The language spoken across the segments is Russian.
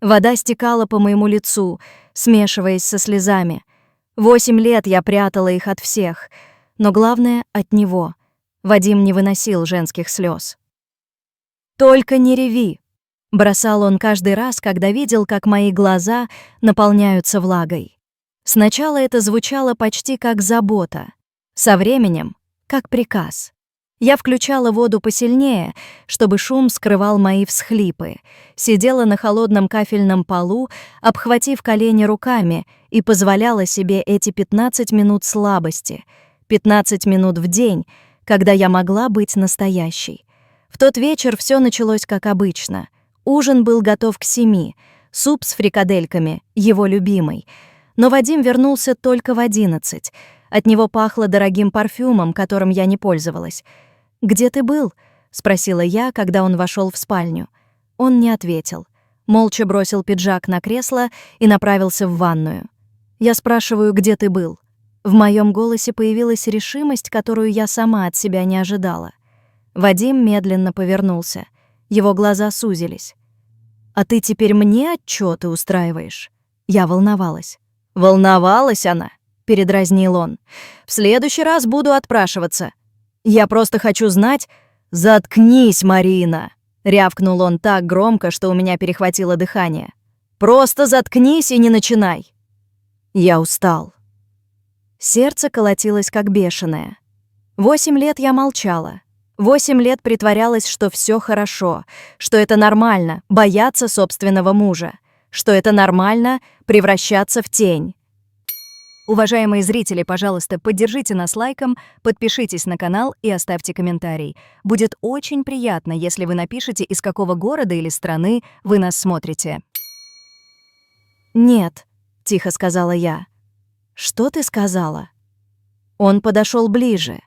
Вода стекала по моему лицу, смешиваясь со слезами. 8 лет я прятала их от всех, но главное — от него. Вадим не выносил женских слез. «Только не реви!» — бросал он каждый раз, когда видел, как мои глаза наполняются влагой. Сначала это звучало почти как забота, со временем — как приказ. Я включала воду посильнее, чтобы шум скрывал мои всхлипы, сидела на холодном кафельном полу, обхватив колени руками, и позволяла себе эти 15 минут слабости, 15 минут в день, когда я могла быть настоящей. В тот вечер все началось как обычно. Ужин был готов к 7, суп с фрикадельками, его любимый. Но Вадим вернулся только в 11. От него пахло дорогим парфюмом, которым я не пользовалась. «Где ты был?» — спросила я, когда он вошел в спальню. Он не ответил. Молча бросил пиджак на кресло и направился в ванную. Я спрашиваю, где ты был? В моем голосе появилась решимость, которую я сама от себя не ожидала. Вадим медленно повернулся. Его глаза сузились. «А ты теперь мне отчёты устраиваешь?» Я волновалась. «Волновалась она?» — передразнил он. «В следующий раз буду отпрашиваться. Я просто хочу знать...» «Заткнись, Марина!» — рявкнул он так громко, что у меня перехватило дыхание. «Просто заткнись и не начинай!» Я устал. Сердце колотилось как бешеное. 8 лет я молчала. 8 лет притворялась, что все хорошо, что это нормально — бояться собственного мужа, что это нормально — превращаться в тень. Уважаемые зрители, пожалуйста, поддержите нас лайком, подпишитесь на канал и оставьте комментарий. Будет очень приятно, если вы напишете, из какого города или страны вы нас смотрите. «Нет», — тихо сказала я. «Что ты сказала?» Он подошел ближе.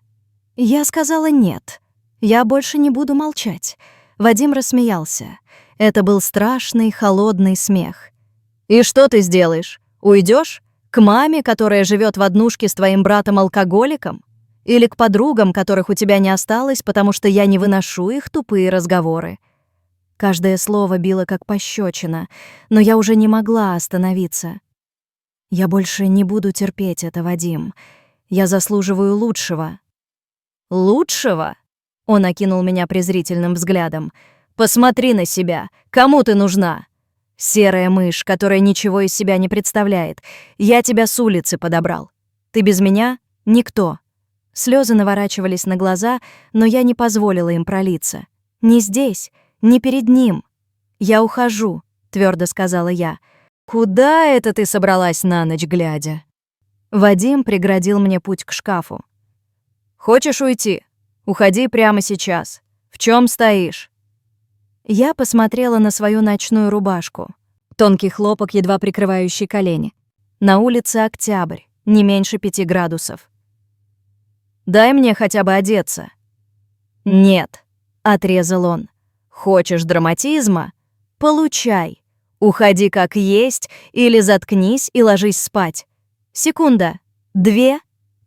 Я сказала «нет». Я больше не буду молчать. Вадим рассмеялся. Это был страшный, холодный смех. «И что ты сделаешь? Уйдешь? К маме, которая живет в однушке с твоим братом-алкоголиком? Или к подругам, которых у тебя не осталось, потому что я не выношу их тупые разговоры?» Каждое слово било как пощечина, но я уже не могла остановиться. «Я больше не буду терпеть это, Вадим. Я заслуживаю лучшего». «Лучшего?» — он окинул меня презрительным взглядом. «Посмотри на себя. Кому ты нужна? Серая мышь, которая ничего из себя не представляет. Я тебя с улицы подобрал. Ты без меня — никто». Слезы наворачивались на глаза, но я не позволила им пролиться. «Не здесь, не перед ним. Я ухожу», — твердо сказала я. «Куда это ты собралась на ночь глядя?» Вадим преградил мне путь к шкафу. «Хочешь уйти? Уходи прямо сейчас. В чем стоишь?» Я посмотрела на свою ночную рубашку. Тонкий хлопок, едва прикрывающий колени. На улице октябрь, не меньше 5 градусов. «Дай мне хотя бы одеться». «Нет», — отрезал он. «Хочешь драматизма? Получай. Уходи как есть или заткнись и ложись спать. Секунда, 2,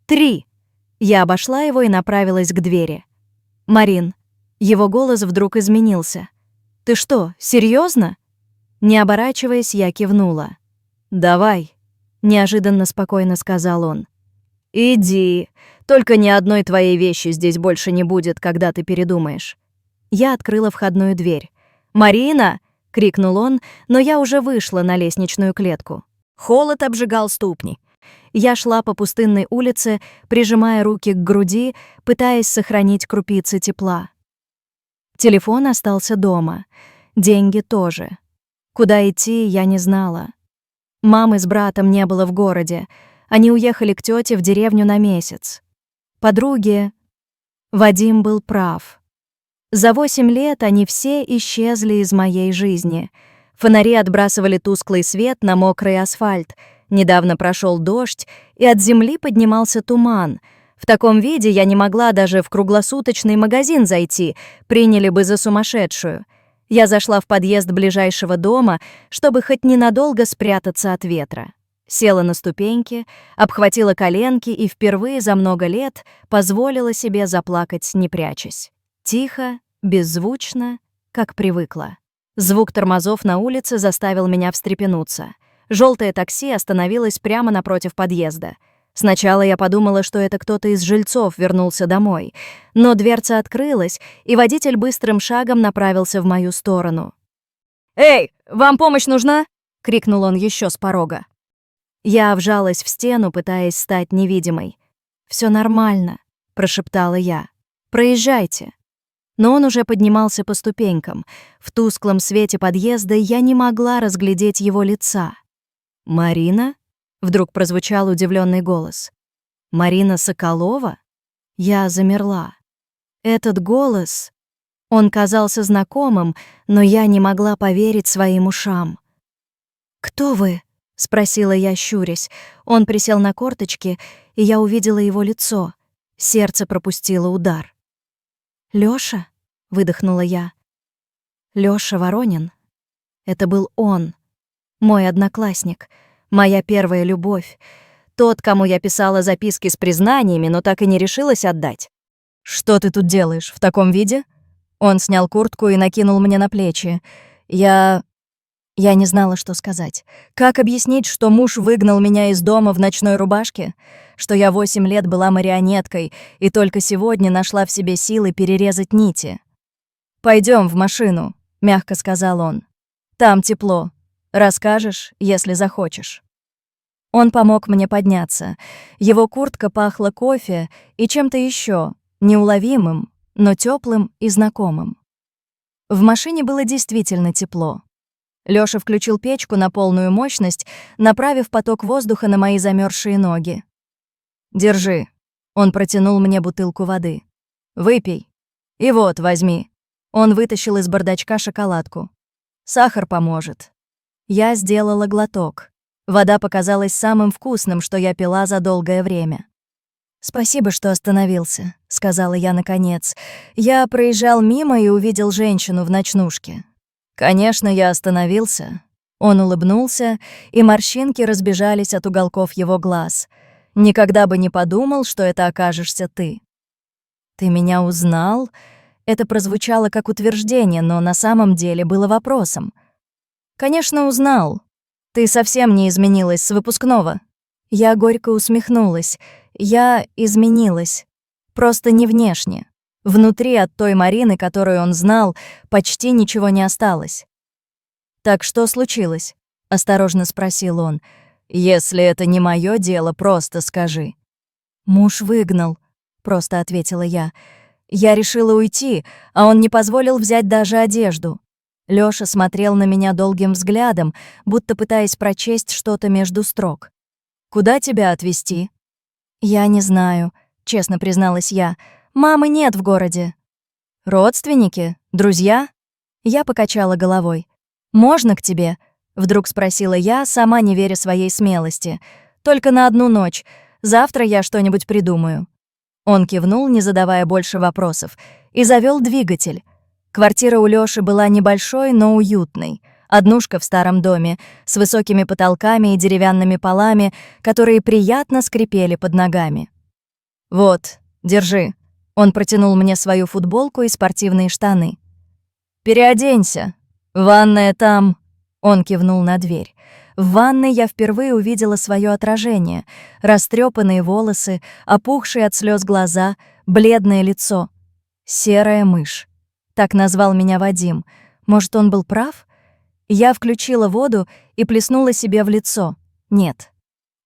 3». Я обошла его и направилась к двери. «Марин». Его голос вдруг изменился. «Ты что, серьезно? Не оборачиваясь, я кивнула. «Давай», — неожиданно спокойно сказал он. «Иди, только ни одной твоей вещи здесь больше не будет, когда ты передумаешь». Я открыла входную дверь. «Марина!» — крикнул он, но я уже вышла на лестничную клетку. Холод обжигал ступни. Я шла по пустынной улице, прижимая руки к груди, пытаясь сохранить крупицы тепла. Телефон остался дома. Деньги тоже. Куда идти, я не знала. Мамы с братом не было в городе. Они уехали к тете в деревню на месяц. Подруги... Вадим был прав. За 8 лет они все исчезли из моей жизни. Фонари отбрасывали тусклый свет на мокрый асфальт. Недавно прошел дождь, и от земли поднимался туман. В таком виде я не могла даже в круглосуточный магазин зайти, приняли бы за сумасшедшую. Я зашла в подъезд ближайшего дома, чтобы хоть ненадолго спрятаться от ветра. Села на ступеньки, обхватила коленки и впервые за много лет позволила себе заплакать, не прячась. Тихо, беззвучно, как привыкла. Звук тормозов на улице заставил меня встрепенуться. Желтое такси остановилось прямо напротив подъезда. Сначала я подумала, что это кто-то из жильцов вернулся домой, но дверца открылась, и водитель быстрым шагом направился в мою сторону. «Эй, вам помощь нужна?» — крикнул он еще с порога. Я вжалась в стену, пытаясь стать невидимой. «Всё нормально», — прошептала я. «Проезжайте». Но он уже поднимался по ступенькам. В тусклом свете подъезда я не могла разглядеть его лица. «Марина?» — вдруг прозвучал удивленный голос. «Марина Соколова?» Я замерла. Этот голос... Он казался знакомым, но я не могла поверить своим ушам. «Кто вы?» — спросила я, щурясь. Он присел на корточки, и я увидела его лицо. Сердце пропустило удар. «Лёша?» — выдохнула я. «Лёша Воронин?» Это был он, мой одноклассник, моя первая любовь, тот, кому я писала записки с признаниями, но так и не решилась отдать. «Что ты тут делаешь, в таком виде?» Он снял куртку и накинул мне на плечи. Я не знала, что сказать. Как объяснить, что муж выгнал меня из дома в ночной рубашке? Что я 8 лет была марионеткой и только сегодня нашла в себе силы перерезать нити? «Пойдём в машину», — мягко сказал он. «Там тепло. Расскажешь, если захочешь». Он помог мне подняться. Его куртка пахла кофе и чем-то ещё, неуловимым, но тёплым и знакомым. В машине было действительно тепло. Лёша включил печку на полную мощность, направив поток воздуха на мои замёрзшие ноги. «Держи». Он протянул мне бутылку воды. «Выпей. И вот, возьми». Он вытащил из бардачка шоколадку. «Сахар поможет». Я сделала глоток. Вода показалась самым вкусным, что я пила за долгое время. «Спасибо, что остановился», — сказала я наконец. «Я проезжал мимо и увидел женщину в ночнушке». «Конечно, я остановился». Он улыбнулся, и морщинки разбежались от уголков его глаз. «Никогда бы не подумал, что это окажешься ты». «Ты меня узнал?» Это прозвучало как утверждение, но на самом деле было вопросом. «Конечно, узнал. Ты совсем не изменилась с выпускного». Я горько усмехнулась. Я изменилась. Просто не внешне. Внутри от той Марины, которую он знал, почти ничего не осталось. «Так что случилось?» — осторожно спросил он. «Если это не моё дело, просто скажи». «Муж выгнал», — просто ответила я. Я решила уйти, а он не позволил взять даже одежду. Лёша смотрел на меня долгим взглядом, будто пытаясь прочесть что-то между строк. «Куда тебя отвезти?» «Я не знаю», — честно призналась я. «Мамы нет в городе». «Родственники? Друзья?» Я покачала головой. «Можно к тебе?» — вдруг спросила я, сама не веря своей смелости. «Только на одну ночь. Завтра я что-нибудь придумаю». Он кивнул, не задавая больше вопросов, и завёл двигатель. Квартира у Лёши была небольшой, но уютной. Однушка в старом доме, с высокими потолками и деревянными полами, которые приятно скрипели под ногами. «Вот, держи». Он протянул мне свою футболку и спортивные штаны. «Переоденься. Ванная там». Он кивнул на дверь. В ванной я впервые увидела своё отражение. Растрёпанные волосы, опухшие от слёз глаза, бледное лицо. «Серая мышь». Так назвал меня Вадим. Может, он был прав? Я включила воду и плеснула себе в лицо. Нет.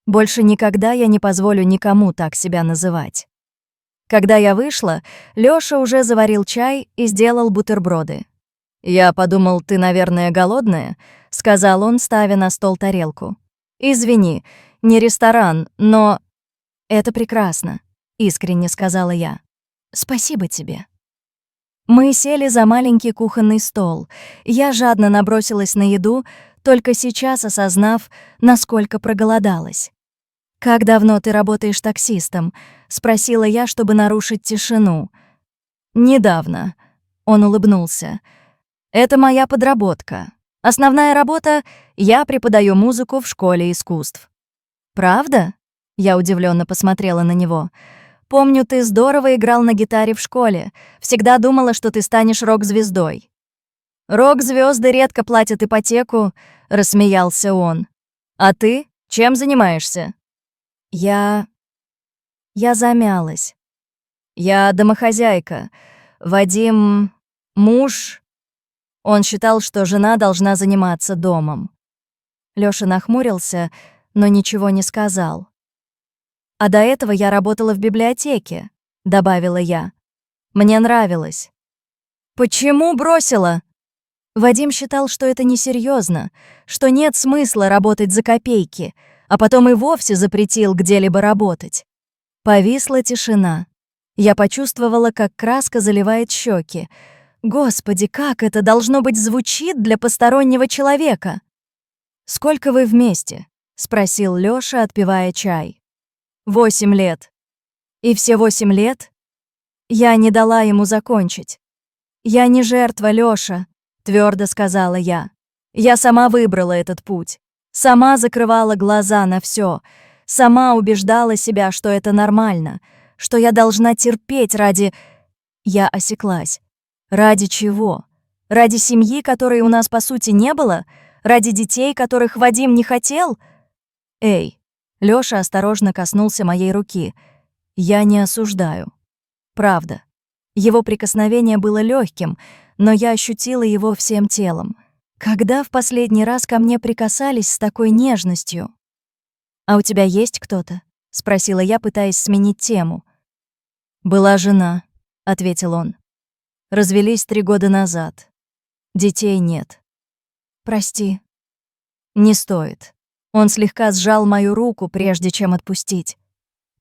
Больше никогда я не позволю никому так себя называть. Когда я вышла, Лёша уже заварил чай и сделал бутерброды. «Я подумал, ты, наверное, голодная», — сказал он, ставя на стол тарелку. «Извини, не ресторан, но...» «Это прекрасно», — искренне сказала я. «Спасибо тебе». Мы сели за маленький кухонный стол. Я жадно набросилась на еду, только сейчас осознав, насколько проголодалась. «Как давно ты работаешь таксистом?» — спросила я, чтобы нарушить тишину. «Недавно», — он улыбнулся. «Это моя подработка. Основная работа — я преподаю музыку в школе искусств». «Правда?» — я удивлённо посмотрела на него. «Помню, ты здорово играл на гитаре в школе. Всегда думала, что ты станешь рок-звездой». Рок-звезды редко платят ипотеку, рассмеялся он. А ты чем занимаешься? Я замялась. Я домохозяйка. Вадим муж. Он считал, что жена должна заниматься домом. Лёша нахмурился, но ничего не сказал. А до этого я работала в библиотеке, добавила я. Мне нравилось. Почему бросила? Вадим считал, что это несерьезно, что нет смысла работать за копейки, а потом и вовсе запретил где-либо работать. Повисла тишина. Я почувствовала, как краска заливает щеки. Господи, как это должно быть звучит для постороннего человека? «Сколько вы вместе?» — спросил Лёша, отпивая чай. 8 лет. И все 8 лет? Я не дала ему закончить. «Я не жертва, Лёша», — твердо сказала я. «Я сама выбрала этот путь. Сама закрывала глаза на все, сама убеждала себя, что это нормально, что я должна терпеть ради...» Я осеклась. Ради чего? Ради семьи, которой у нас по сути не было? Ради детей, которых Вадим не хотел? Эй, Лёша осторожно коснулся моей руки. Я не осуждаю. Правда. Его прикосновение было легким, но я ощутила его всем телом. Когда в последний раз ко мне прикасались с такой нежностью? «А у тебя есть кто-то?» — спросила я, пытаясь сменить тему. «Была жена», — ответил он. «Развелись 3 года назад. Детей нет». «Прости». «Не стоит». Он слегка сжал мою руку, прежде чем отпустить.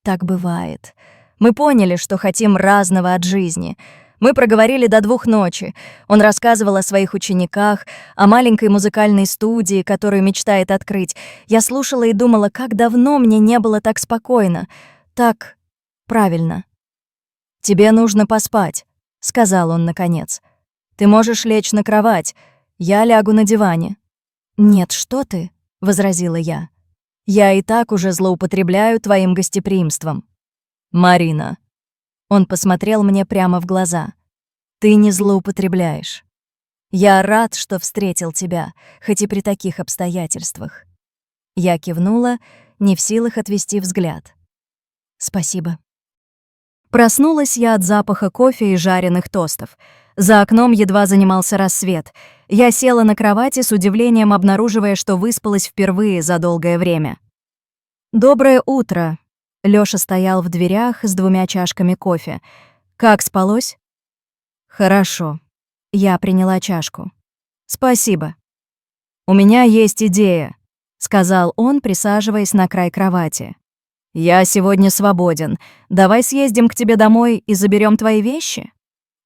«Так бывает. Мы поняли, что хотим разного от жизни. Мы проговорили до 2 ночи. Он рассказывал о своих учениках, о маленькой музыкальной студии, которую мечтает открыть. Я слушала и думала, как давно мне не было так спокойно, так правильно. «Тебе нужно поспать», — сказал он наконец. «Ты можешь лечь на кровать. Я лягу на диване». «Нет, что ты?» — возразила я. «Я и так уже злоупотребляю твоим гостеприимством». «Марина». Он посмотрел мне прямо в глаза. «Ты не злоупотребляешь. Я рад, что встретил тебя, хоть и при таких обстоятельствах». Я кивнула, не в силах отвести взгляд. «Спасибо». Проснулась я от запаха кофе и жареных тостов. За окном едва занимался рассвет. Я села на кровати с удивлением, обнаруживая, что выспалась впервые за долгое время. «Доброе утро». Лёша стоял в дверях с 2 чашками кофе. «Как спалось?» «Хорошо». Я приняла чашку. «Спасибо». «У меня есть идея», — сказал он, присаживаясь на край кровати. «Я сегодня свободен. Давай съездим к тебе домой и заберем твои вещи?»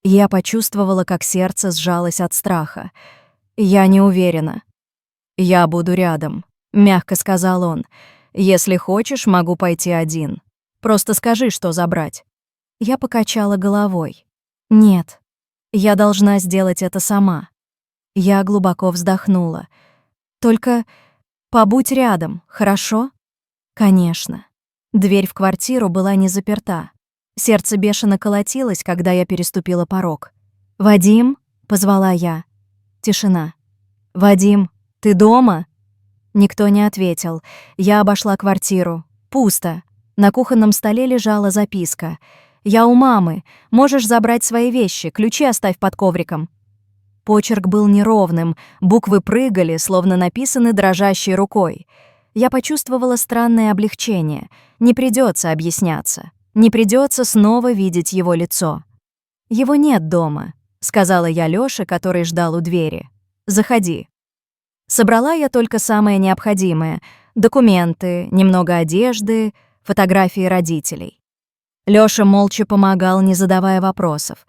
Я почувствовала, как сердце сжалось от страха. Я не уверена. «Я буду рядом», — мягко сказал он. «Если хочешь, могу пойти один. Просто скажи, что забрать». Я покачала головой. «Нет, я должна сделать это сама». Я глубоко вздохнула. «Только побудь рядом, хорошо?» «Конечно». Дверь в квартиру была не заперта. Сердце бешено колотилось, когда я переступила порог. «Вадим?» — позвала я. Тишина. «Вадим, ты дома?» Никто не ответил. Я обошла квартиру. Пусто. На кухонном столе лежала записка. «Я у мамы. Можешь забрать свои вещи. Ключи оставь под ковриком». Почерк был неровным. Буквы прыгали, словно написаны дрожащей рукой. Я почувствовала странное облегчение. Не придется объясняться. Не придется снова видеть его лицо. «Его нет дома», — сказала я Лёше, который ждал у двери. «Заходи». Собрала я только самое необходимое — документы, немного одежды, фотографии родителей. Лёша молча помогал, не задавая вопросов.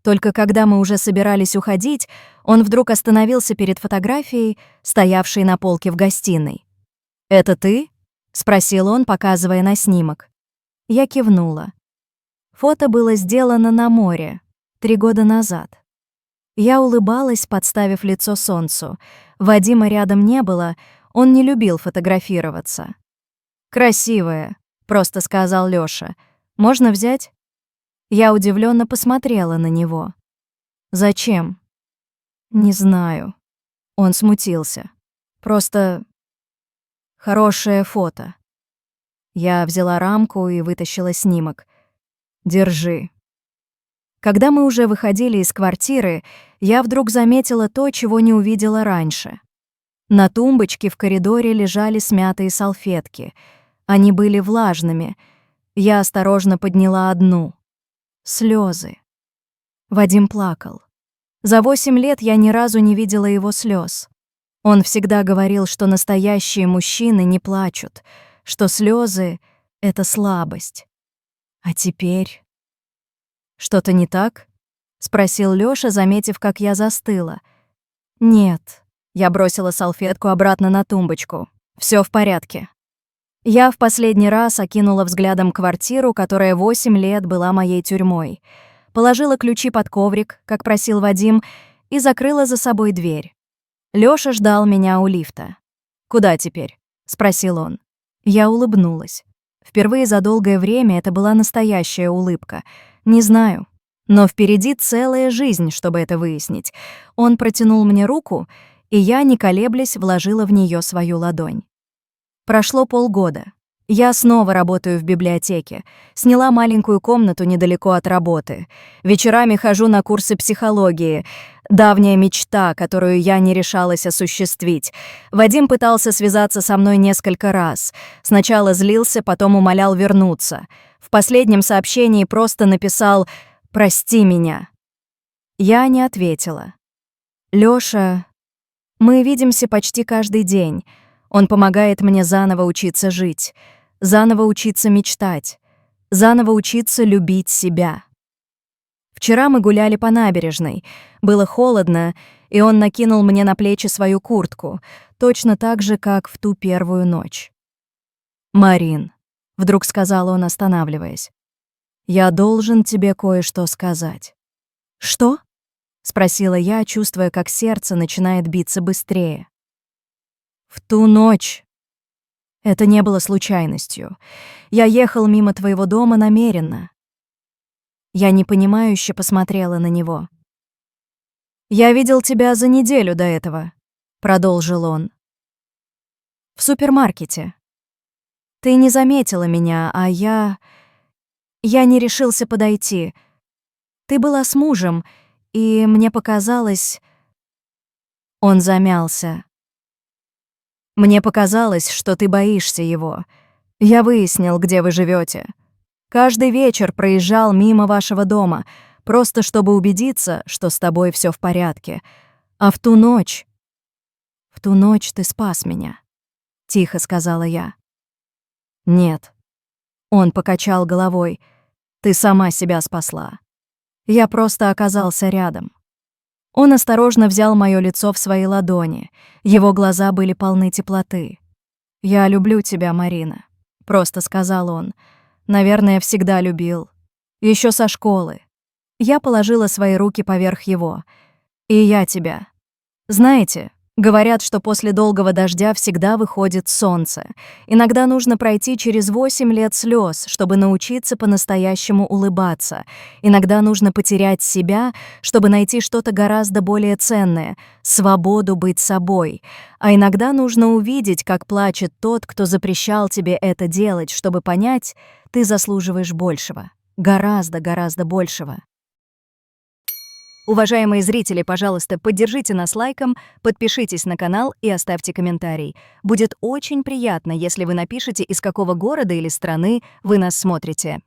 Только когда мы уже собирались уходить, он вдруг остановился перед фотографией, стоявшей на полке в гостиной. «Это ты?» — спросил он, показывая на снимок. Я кивнула. Фото было сделано на море 3 года назад. Я улыбалась, подставив лицо солнцу. Вадима рядом не было, он не любил фотографироваться. «Красивая», — просто сказал Лёша. «Можно взять?» Я удивлённо посмотрела на него. «Зачем?» Не знаю. Он смутился. Просто хорошее фото. Я взяла рамку и вытащила снимок. Держи. Когда мы уже выходили из квартиры, я вдруг заметила то, чего не увидела раньше. На тумбочке в коридоре лежали смятые салфетки. Они были влажными. Я осторожно подняла одну. Слезы. Вадим плакал. За 8 лет я ни разу не видела его слез. Он всегда говорил, что настоящие мужчины не плачут, что слезы — это слабость. А теперь... «Что-то не так?» — спросил Лёша, заметив, как я застыла. «Нет». Я бросила салфетку обратно на тумбочку. «Всё в порядке». Я в последний раз окинула взглядом квартиру, которая 8 лет была моей тюрьмой. Положила ключи под коврик, как просил Вадим, и закрыла за собой дверь. Лёша ждал меня у лифта. «Куда теперь?» — спросил он. Я улыбнулась. Впервые за долгое время это была настоящая улыбка. Не знаю. Но впереди целая жизнь, чтобы это выяснить. Он протянул мне руку, и я, не колеблясь, вложила в неё свою ладонь. Прошло полгода. Я снова работаю в библиотеке. Сняла маленькую комнату недалеко от работы. Вечерами хожу на курсы психологии. Давняя мечта, которую я не решалась осуществить. Вадим пытался связаться со мной несколько раз. Сначала злился, потом умолял вернуться. В последнем сообщении просто написал «Прости меня». Я не ответила. Лёша... Мы видимся почти каждый день. Он помогает мне заново учиться жить, заново учиться мечтать, заново учиться любить себя. Вчера мы гуляли по набережной. Было холодно, и он накинул мне на плечи свою куртку, точно так же, как в ту первую ночь. «Марин», — вдруг сказал он, останавливаясь, — «я должен тебе кое-что сказать». «Что?» — спросила я, чувствуя, как сердце начинает биться быстрее. «В ту ночь...» Это не было случайностью. Я ехал мимо твоего дома намеренно. Я непонимающе посмотрела на него. «Я видел тебя за неделю до этого», — продолжил он. «В супермаркете. Ты не заметила меня, а я... Я не решился подойти. Ты была с мужем, и мне показалось...» Он замялся. «Мне показалось, что ты боишься его. Я выяснил, где вы живете. Каждый вечер проезжал мимо вашего дома, просто чтобы убедиться, что с тобой все в порядке. А в ту ночь... В ту ночь ты спас меня», — тихо сказала я. «Нет». Он покачал головой. «Ты сама себя спасла. Я просто оказался рядом». Он осторожно взял моё лицо в свои ладони. Его глаза были полны теплоты. «Я люблю тебя, Марина», — просто сказал он. «Наверное, всегда любил. Ещё со школы». Я положила свои руки поверх его. «И я тебя. Знаете, говорят, что после долгого дождя всегда выходит солнце. Иногда нужно пройти через 8 лет слез, чтобы научиться по-настоящему улыбаться. Иногда нужно потерять себя, чтобы найти что-то гораздо более ценное — свободу быть собой. А иногда нужно увидеть, как плачет тот, кто запрещал тебе это делать, чтобы понять, ты заслуживаешь большего. Гораздо большего». Уважаемые зрители, пожалуйста, поддержите нас лайком, подпишитесь на канал и оставьте комментарий. Будет очень приятно, если вы напишете, из какого города или страны вы нас смотрите.